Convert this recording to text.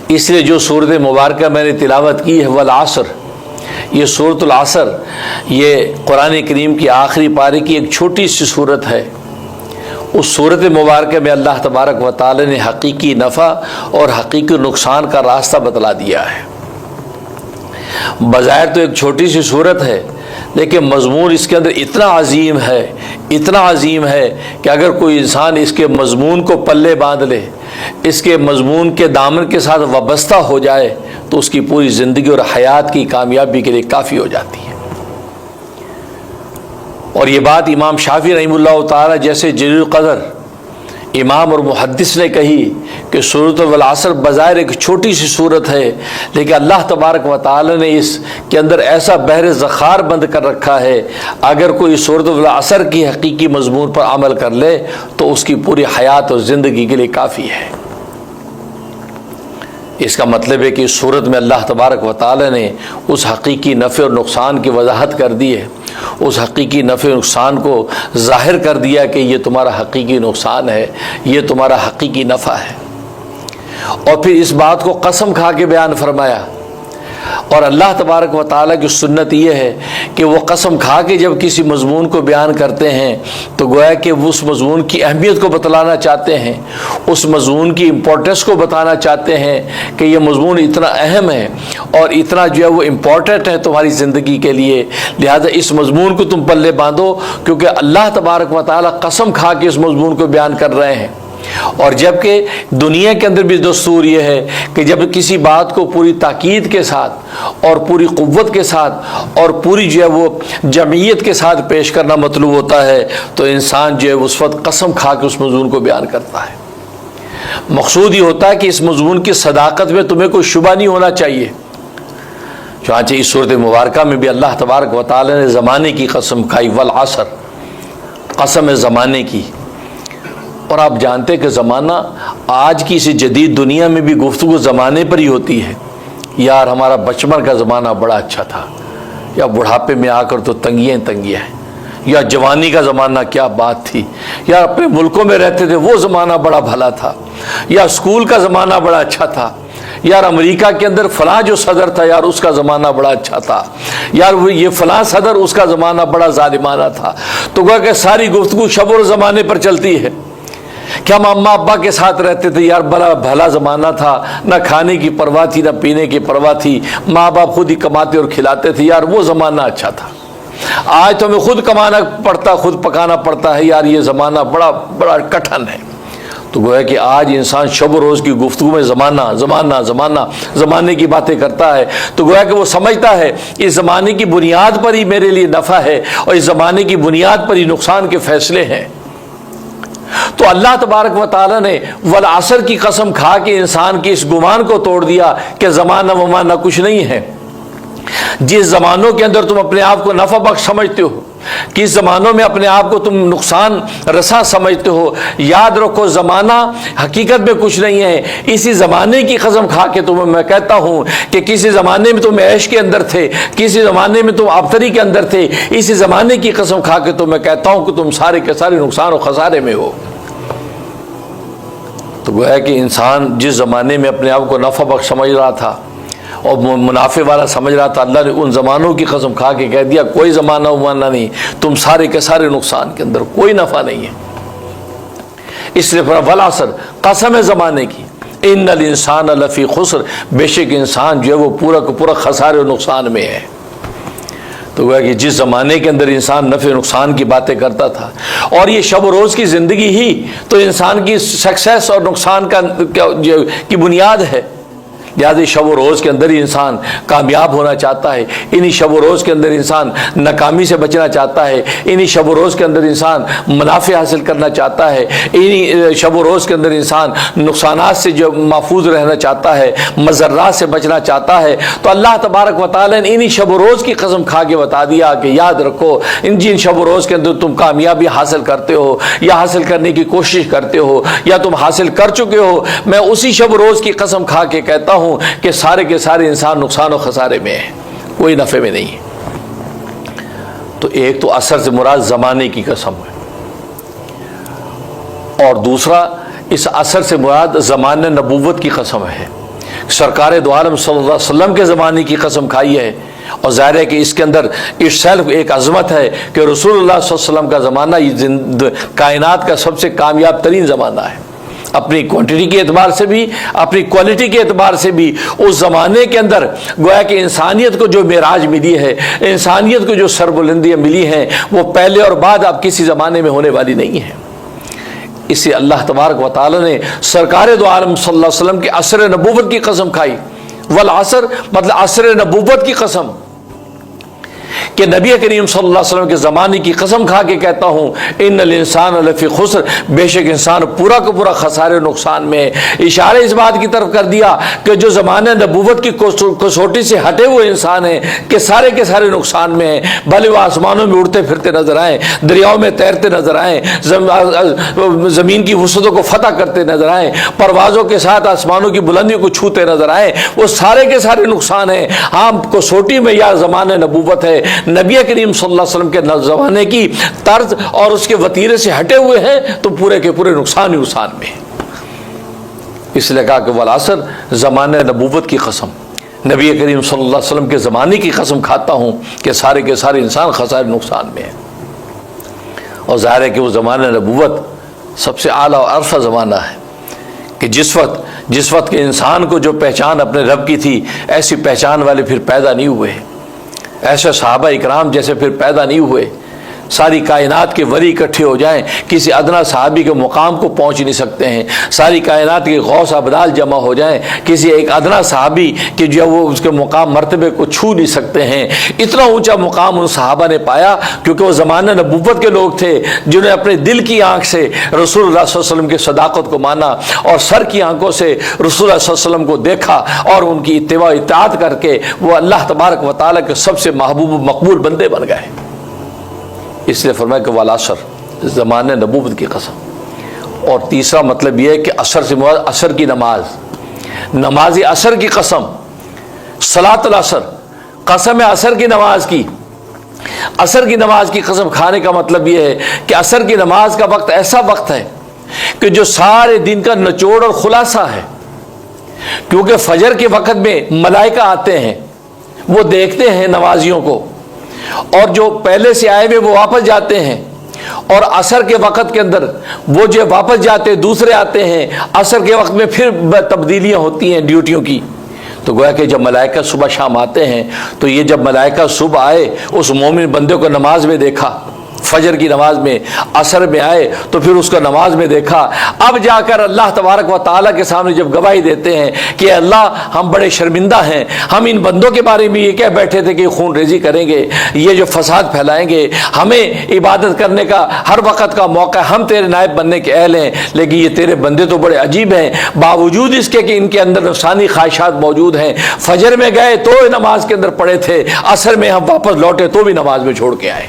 اس لیے جو صورت مبارکہ میں نے تلاوت کی ہے والعصر، یہ صورت العصر، یہ قرآن کریم کی آخری پارے کی ایک چھوٹی سی صورت ہے۔ اس صورت مبارکہ میں اللہ تبارک و تعالی نے حقیقی نفع اور حقیقی نقصان کا راستہ بتلا دیا ہے۔ بظاہر تو ایک چھوٹی سی صورت ہے، لیکن مضمون اس کے اندر اتنا عظیم ہے، اتنا عظیم ہے کہ اگر کوئی انسان اس کے مضمون کو پلے باندھ لے، اس کے مضمون کے دامن کے ساتھ وابستہ ہو جائے، تو اس کی پوری زندگی اور حیات کی کامیابی کے لیے کافی ہو جاتی ہے۔ اور یہ بات امام شافعی رحمہ اللہ تعالی جیسے جلیل القدر امام اور محدث نے کہی کہ سورۃ والعصر بظاہر ایک چھوٹی سی صورت ہے، لیکن اللہ تبارک و تعالی نے اس کے اندر ایسا بحر ذخار بند کر رکھا ہے، اگر کوئی سورۃ والعصر کی حقیقی مضمون پر عمل کر لے تو اس کی پوری حیات اور زندگی کے لیے کافی ہے۔ اس کا مطلب ہے کہ اس صورت میں اللہ تبارک و تعالی نے اس حقیقی نفع اور نقصان کی وضاحت کر دی ہے، اس حقیقی نفع اور نقصان کو ظاہر کر دیا کہ یہ تمہارا حقیقی نقصان ہے، یہ تمہارا حقیقی نفع ہے۔ اور پھر اس بات کو قسم کھا کے بیان فرمایا۔ اور اللہ تبارک و تعالیٰ کی سنت یہ ہے کہ وہ قسم کھا کے جب کسی مضمون کو بیان کرتے ہیں تو گویا کہ وہ اس مضمون کی اہمیت کو بتلانا چاہتے ہیں، اس مضمون کی امپورٹنس کو بتانا چاہتے ہیں کہ یہ مضمون اتنا اہم ہے اور اتنا جو ہے وہ امپورٹنٹ ہے تمہاری زندگی کے لیے، لہذا اس مضمون کو تم پلے باندھو، کیونکہ اللہ تبارک و تعالیٰ قسم کھا کے اس مضمون کو بیان کر رہے ہیں۔ اور جبکہ دنیا کے اندر بھی دستور یہ ہے کہ جب کسی بات کو پوری تاکید کے ساتھ اور پوری قوت کے ساتھ اور پوری جو ہے وہ جمعیت کے ساتھ پیش کرنا مطلوب ہوتا ہے تو انسان جو ہے اس وقت قسم کھا کے اس مضمون کو بیان کرتا ہے۔ مقصود یہ ہوتا ہے کہ اس مضمون کی صداقت میں تمہیں کوئی شبہ نہیں ہونا چاہیے۔ چنانچہ اس صورت مبارکہ میں بھی اللہ تبارک و تعالی نے زمانے کی قسم کھائی، والعصر، قسم زمانے کی۔ اور آپ جانتے ہیں کہ زمانہ آج کی اس جدید دنیا میں بھی گفتگو زمانے پر ہی ہوتی ہے۔ یار ہمارا بچپن کا زمانہ بڑا اچھا تھا، یا بڑھاپے میں آ کر تو تنگیاں تنگیاں ہیں، یا جوانی کا زمانہ کیا بات تھی، یا اپنے ملکوں میں رہتے تھے وہ زمانہ بڑا بھلا تھا، یا اسکول کا زمانہ بڑا اچھا تھا، یار امریکہ کے اندر فلاں جو صدر تھا یار اس کا زمانہ بڑا اچھا تھا، یار وہ یہ فلاں صدر اس کا زمانہ بڑا ظالمانہ تھا۔ تو گویا کہ ساری گفتگو شب اور زمانے پر چلتی ہے کہ ہم اماں ابا کے ساتھ رہتے تھے، یار بڑا بھلا زمانہ تھا، نہ کھانے کی پرواہ تھی نہ پینے کی پرواہ تھی، ماں باپ خود ہی کماتے اور کھلاتے تھے، یار وہ زمانہ اچھا تھا۔ آج تو ہمیں خود کمانا پڑتا، خود پکانا پڑتا ہے، یار یہ زمانہ بڑا بڑا کٹھن ہے۔ تو گویا کہ آج انسان شب و روز کی گفتگو میں زمانے کی باتیں کرتا ہے، تو گویا کہ وہ سمجھتا ہے اس زمانے کی بنیاد پر ہی میرے لیے نفع ہے اور اس زمانے کی بنیاد پر ہی نقصان کے فیصلے ہیں۔ تو اللہ تبارک و تعالیٰ نے والعصر کی قسم کھا کے انسان کے اس گمان کو توڑ دیا کہ زمانہ ومانہ کچھ نہیں ہے۔ جس زمانوں کے اندر تم اپنے آپ کو نفع بخش سمجھتے ہو، کس زمانوں میں اپنے آپ کو تم نقصان رساں سمجھتے ہو، یاد رکھو زمانہ حقیقت میں کچھ نہیں ہے۔ اسی زمانے کی قسم کھا کے تمہیں میں کہتا ہوں کہ کسی زمانے میں تم عیش کے اندر تھے، کسی زمانے میں تم آبتری کے اندر تھے، اسی زمانے کی قسم کھا کے تو میں کہتا ہوں کہ تم سارے کے سارے نقصان و خسارے میں ہو۔ تو گویا کہ انسان جس زمانے میں اپنے آپ کو نفع بخش سمجھ رہا تھا اور منافع والا سمجھ رہا تھا، اللہ نے ان زمانوں کی قسم کھا کے کہہ دیا کوئی زمانہ ومانہ نہیں، تم سارے کے سارے نقصان کے اندر، کوئی نفع نہیں ہے۔ اس لیے والعصر، قسم زمانے کی، ان الانسان لفی خسر، بے شک انسان جو ہے وہ پورا کا پورا خسارے اور نقصان میں ہے۔ تو گویا کہ جس زمانے کے اندر انسان نفع نقصان کی باتیں کرتا تھا، اور یہ شب و روز کی زندگی ہی تو انسان کی سکسیس اور نقصان کی بنیاد ہے، لہٰذا شب و روز کے اندر ہی انسان کامیاب ہونا چاہتا ہے، انہی شب و روز کے اندر انسان ناکامی سے بچنا چاہتا ہے، انہی شب و روز کے اندر انسان منافع حاصل کرنا چاہتا ہے، انہی شب و روز کے اندر انسان نقصانات سے جو محفوظ رہنا چاہتا ہے، مضرات سے بچنا چاہتا ہے۔ تو اللہ تبارک و تعالیٰ نے انہی شب و روز کی قسم کھا کے بتا دیا کہ یاد رکھو جن شب و روز کے اندر تم کامیابی حاصل کرتے ہو یا حاصل کرنے کی کوشش کرتے ہو یا تم حاصل کر چکے ہو، میں اسی شب و روز کی قسم کھا کے کہتا ہوں کہ سارے کے سارے انسان نقصان و خسارے میں ہیں، کوئی نفع میں نہیں ہے۔ تو ایک تو عصر سے مراد زمانے کی قسم ہے، اور دوسرا اس عصر سے مراد زمانہ نبوت کی قسم ہے، سرکار دو عالم صلی اللہ علیہ وسلم کے زمانے کی قسم کھائی ہے، اور ظاہر ہے کہ اس کے اندر اس سیلف ایک عظمت ہے کہ رسول اللہ صلی اللہ علیہ وسلم کا زمانہ یہ کائنات کا سب سے کامیاب ترین زمانہ ہے، اپنی کوانٹٹی کے اعتبار سے بھی، اپنی کوالٹی کے اعتبار سے بھی۔ اس زمانے کے اندر گویا کہ انسانیت کو جو معراج ملی ہے، انسانیت کو جو سربلندیاں ملی ہیں، وہ پہلے اور بعد اب کسی زمانے میں ہونے والی نہیں ہے۔ اس سے اللہ تبارک و تعالی نے سرکار دو عالم صلی اللہ علیہ وسلم کے عصر نبوت کی قسم کھائی، والعصر مطلب عصر نبوت کی قسم، کہ نبی کریم صلی اللہ علیہ وسلم کے زمانے کی قسم کھا کے کہتا ہوں ان الانسان لفی خسر، بے شک انسان پورا کا پورا خسارے نقصان میں ہے۔ اشارہ اس بات کی طرف کر دیا کہ جو زمانہ نبوت کی کسوٹی سے ہٹے ہوئے انسان ہیں کہ سارے کے سارے نقصان میں ہیں، بھلے وہ آسمانوں میں اڑتے پھرتے نظر آئیں، دریاؤں میں تیرتے نظر آئیں، زمین کی وسعتوں کو فتح کرتے نظر آئیں، پروازوں کے ساتھ آسمانوں کی بلندیوں کو چھوتے نظر آئیں، وہ سارے کے سارے نقصان ہیں۔ ہاں کسوٹی میں یا زمانہ نبوت ہے، نبی کریم صلی اللہ علیہ وسلم کے زمانے کی طرز اور اس کے وتیرے سے ہٹے ہوئے ہیں تو پورے کے پورے نقصان ہی نقصان میں ہیں۔ اس لیے کہا کہ والعصر، زمانہ نبوت کی قسم، نبی کریم صلی اللہ علیہ وسلم کے زمانے کی قسم کھاتا ہوں کہ سارے کے سارے انسان خسارے نقصان میں ہیں۔ اور ظاہر ہے کہ وہ زمانہ نبوت سب سے اعلیٰ اور عرفہ زمانہ ہے کہ جس وقت کے انسان کو جو پہچان اپنے رب کی تھی، ایسی پہچان والے پھر پیدا نہیں ہوئے، ایسے صحابہ اکرام جیسے پھر پیدا نہیں ہوئے۔ ساری کائنات کے ولی اکٹھے ہو جائیں، کسی ادنا صحابی کے مقام کو پہنچ نہیں سکتے ہیں۔ ساری کائنات کے غوث ابدال جمع ہو جائیں، کسی ایک ادنا صحابی کہ جو وہ اس کے مقام مرتبے کو چھو نہیں سکتے ہیں۔ اتنا اونچا مقام ان صحابہ نے پایا کیونکہ وہ زمانہ نبوت کے لوگ تھے جنہوں نے اپنے دل کی آنکھ سے رسول اللہ صلی اللہ علیہ وسلم کی صداقت کو مانا، اور سر کی آنکھوں سے رسول اللہ صلی اللہ علیہ وسلم کو دیکھا، اور ان کی اتباع و اطاعت کر کے وہ اللہ تبارک و تعالیٰ کے سب سے محبوب و مقبول بندے بن گئے۔ اس لیے فرمایا کہ والعصر، زمانہ نبوت کی قسم۔ اور تیسرا مطلب یہ ہے کہ عصر سے مراد عصر کی نماز، نماز عصر کی قسم، صلاۃ العصر، قسم عصر کی نماز کی۔ عصر کی نماز کی قسم کھانے کا مطلب یہ ہے کہ عصر کی نماز کا وقت ایسا وقت ہے کہ جو سارے دن کا نچوڑ اور خلاصہ ہے، کیونکہ فجر کے وقت میں ملائکہ آتے ہیں، وہ دیکھتے ہیں نمازیوں کو، اور جو پہلے سے آئے ہوئے وہ واپس جاتے ہیں، اور عصر کے وقت کے اندر وہ جو واپس جاتے دوسرے آتے ہیں۔ عصر کے وقت میں پھر تبدیلیاں ہوتی ہیں ڈیوٹیوں کی، تو گویا کہ جب ملائکہ صبح شام آتے ہیں تو یہ جب ملائکہ صبح آئے اس مومن بندے کو نماز میں دیکھا، فجر کی نماز میں، عصر میں آئے تو پھر اس کو نماز میں دیکھا، اب جا کر اللہ تبارک و تعالیٰ کے سامنے جب گواہی دیتے ہیں کہ اللہ ہم بڑے شرمندہ ہیں، ہم ان بندوں کے بارے میں یہ کہہ بیٹھے تھے کہ خون ریزی کریں گے، یہ جو فساد پھیلائیں گے، ہمیں عبادت کرنے کا ہر وقت کا موقع، ہم تیرے نائب بننے کے اہل ہیں، لیکن یہ تیرے بندے تو بڑے عجیب ہیں، باوجود اس کے کہ ان کے اندر نفسانی خواہشات موجود ہیں، فجر میں گئے تو نماز کے اندر پڑے تھے، عصر میں ہم واپس لوٹے تو بھی نماز میں چھوڑ کے آئے۔